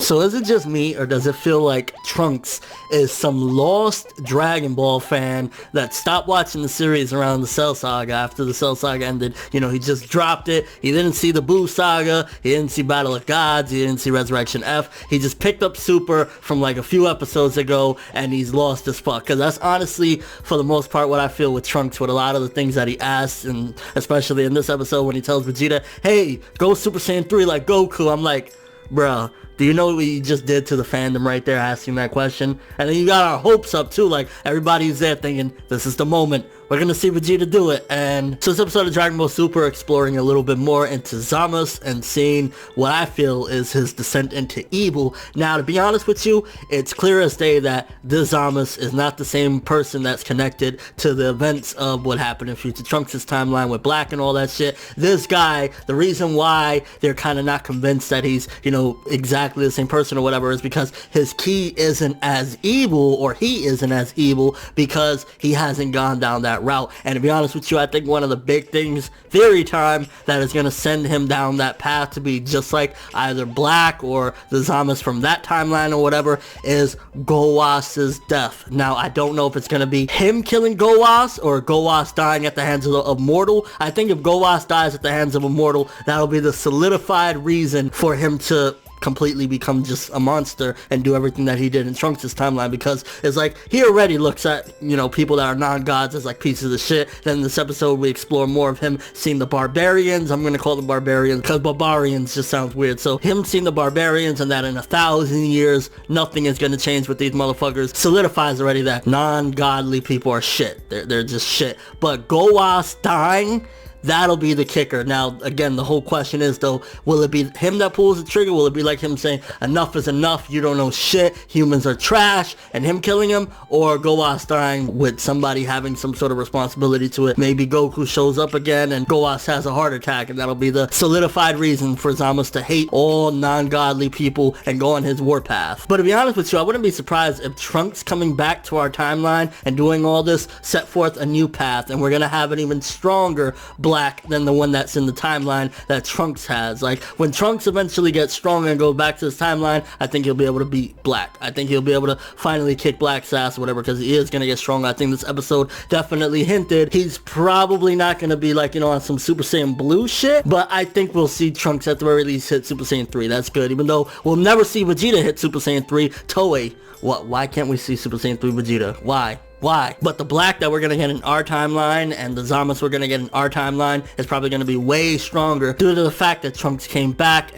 So is it just me, or does it feel like Trunks is some lost Dragon Ball fan that stopped watching the series around the Cell Saga after the Cell Saga ended? You know, he just dropped it. He didn't see the Buu Saga. He didn't see Battle of Gods. He didn't see Resurrection F. He just picked up Super from like a few episodes ago, and he's lost as fuck. Because that's honestly, for the most part, what I feel with Trunks, with a lot of the things that he asks, and especially in this episode when he tells Vegeta, hey, go Super Saiyan 3 like Goku. I'm like, bruh, do you know what you just did to the fandom right there asking that question? And then you got our hopes up too, like everybody's there thinking, this is the moment. We're gonna see Vegeta do it. And so this episode of Dragon Ball Super exploring a little bit more into Zamasu and seeing what I feel is his descent into evil. Now, to be honest with you, it's clear as day that this Zamasu is not the same person that's connected to the events of what happened in Future Trunks' timeline with Black and all that shit. This guy, the reason why they're kind of not convinced that he's, you know, exactly the same person or whatever is because his ki isn't as evil, or he isn't as evil because he hasn't gone down that route. And to be honest with you, I think one of the big things, theory time, that is going to send him down that path to be just like either Black or the Zamasu from that timeline or whatever, is Gowa's death. Now, I don't know if it's going to be him killing Gowas or Gowas dying at the hands of Mortal. I think if Gowas dies at the hands of a mortal, that'll be the solidified reason for him to completely become just a monster and do everything that he did in Trunks' timeline, because it's like he already looks at, you know, people that are non-gods as like pieces of shit. Then in this episode we explore more of him seeing the barbarians. I'm gonna call them barbarians because barbarians just sounds weird. So him seeing the barbarians, and that in 1,000 years nothing is gonna change with these motherfuckers, solidifies already that non-godly people are shit. They're just shit. But Gowas dying, that'll be the kicker. Now, again, the whole question is, though, will it be him that pulls the trigger? Will it be like him saying, enough is enough, you don't know shit, humans are trash, and him killing him? Or Gowas dying with somebody having some sort of responsibility to it? Maybe Goku shows up again and Gowas has a heart attack, and that'll be the solidified reason for Zamasu to hate all non-godly people and go on his warpath. But to be honest with you, I wouldn't be surprised if Trunks coming back to our timeline and doing all this set forth a new path, and we're gonna have an even stronger Black than the one that's in the timeline that Trunks has. Like, when Trunks eventually gets stronger and goes back to his timeline, I think he'll be able to beat Black. I think he'll be able to finally kick Black's ass or whatever, because he is going to get stronger. I think this episode definitely hinted he's probably not going to be like, you know, on some Super Saiyan Blue shit, but I think we'll see Trunks at the very least hit Super Saiyan 3. That's good, even though we'll never see Vegeta hit Super Saiyan 3. Toei, why can't we see Super Saiyan 3 Vegeta? Why? But the Black that we're going to get in our timeline and the Zamasu we're going to get in our timeline is probably going to be way stronger due to the fact that Trunks came back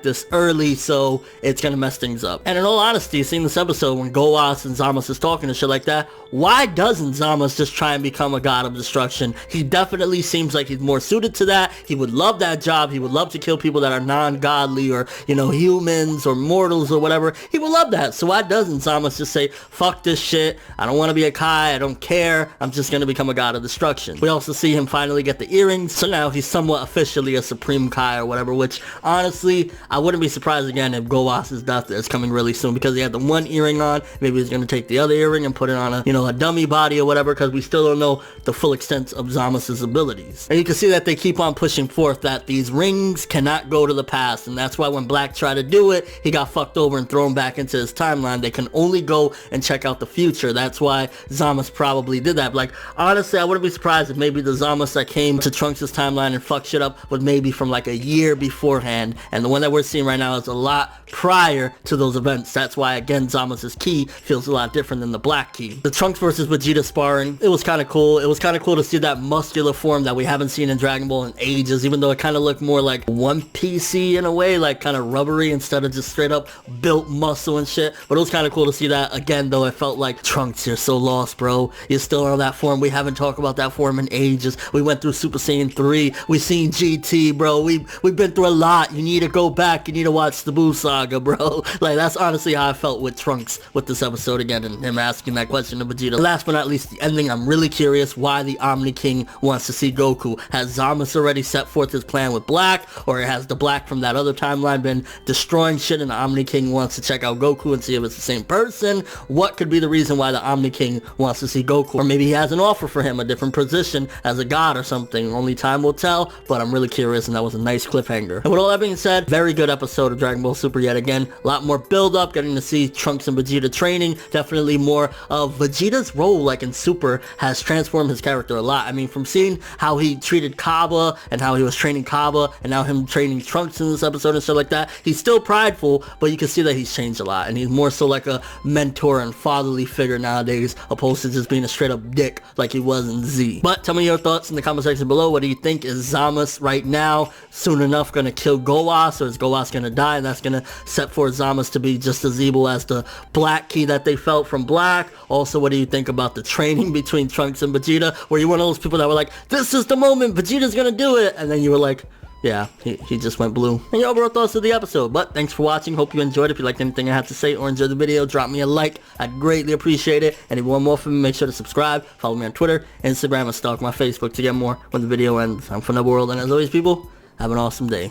this early, so it's going to mess things up. And in all honesty, seeing this episode when Gowas and Zamasu is talking and shit like that, why doesn't Zamasu just try and become a god of destruction? He definitely seems like he's more suited to that. He would love that job. He would love to kill people that are non-godly, or, you know, humans or mortals or whatever. He would love that. So why doesn't Zamasu just say, fuck this shit, I don't want to be a Kai, I don't care, I'm just gonna become a god of destruction. We also see him finally get the earrings, so now he's somewhat officially a Supreme Kai or whatever, which honestly, I wouldn't be surprised again if Gowas' death is coming really soon, because he had the one earring on. Maybe he's gonna take the other earring and put it on a, you know, a dummy body or whatever, because we still don't know the full extent of Zamasu' abilities. And you can see that they keep on pushing forth that these rings cannot go to the past, and that's why when Black tried to do it, he got fucked over and thrown back into his timeline. They can only go and check out the future. That's why Zamasu probably did that. Like, honestly, I wouldn't be surprised if maybe the Zamasu that came to Trunks' timeline and fucked shit up was maybe from like a year beforehand, and the one that we're seeing right now is a lot prior to those events. That's why, again, Zamasu' ki feels a lot different than the Black ki. The Trunks versus Vegeta sparring, it was kind of cool. It was kind of cool to see that muscular form that we haven't seen in Dragon Ball in ages, even though it kind of looked more like One Piece-y in a way, like kind of rubbery instead of just straight up built muscle and shit. But it was kind of cool to see that. Again, though, it felt like, Trunks, you're so lost, bro. You're still on that form. We haven't talked about that form in ages. We went through Super Saiyan 3. We've seen GT, bro. We've been through a lot. You need to go back. You need to watch the Buu Saga, bro. Like, that's honestly how I felt with Trunks with this episode again, and him asking that question to Vegeta. Last but not least, the ending. I'm really curious why the Omni King wants to see Goku. Has Zamasu already set forth his plan with Black, or has the Black from that other timeline been destroying shit and the Omni King wants to check out Goku and see if it's the same person? What could be the reason why the Omni King he wants to see Goku. Or maybe he has an offer for him, a different position as a god or something. Only time will tell, but I'm really curious, and that was a nice cliffhanger. And with all that being said, very good episode of Dragon Ball Super yet again. A lot more build-up, getting to see Trunks and Vegeta training. Definitely more of Vegeta's role, like in Super, has transformed his character a lot. I mean, from seeing how he treated Kaba, and how he was training Kaba, and now him training Trunks in this episode and stuff like that, he's still prideful, but you can see that he's changed a lot, and he's more so like a mentor and fatherly figure nowadays, opposed to just being a straight up dick like he was in Z. But tell me your thoughts in the comment section below. What do you think? Is Zamasu right now soon enough gonna kill Goas, or is Goas gonna die, and that's gonna set for Zamasu to be just as evil as the black key that they felt from Black? Also, what do you think about the training between Trunks and Vegeta? Were you one of those people that were like, this is the moment, Vegeta's gonna do it, and then you were like, yeah, he just went blue? And your overall thoughts of the episode. But thanks for watching. Hope you enjoyed. If you liked anything I had to say or enjoyed the video, drop me a like. I'd greatly appreciate it. And if you want more from me, make sure to subscribe. Follow me on Twitter, Instagram, and stalk my Facebook to get more when the video ends. I'm ForneverWorld, and as always, people, have an awesome day.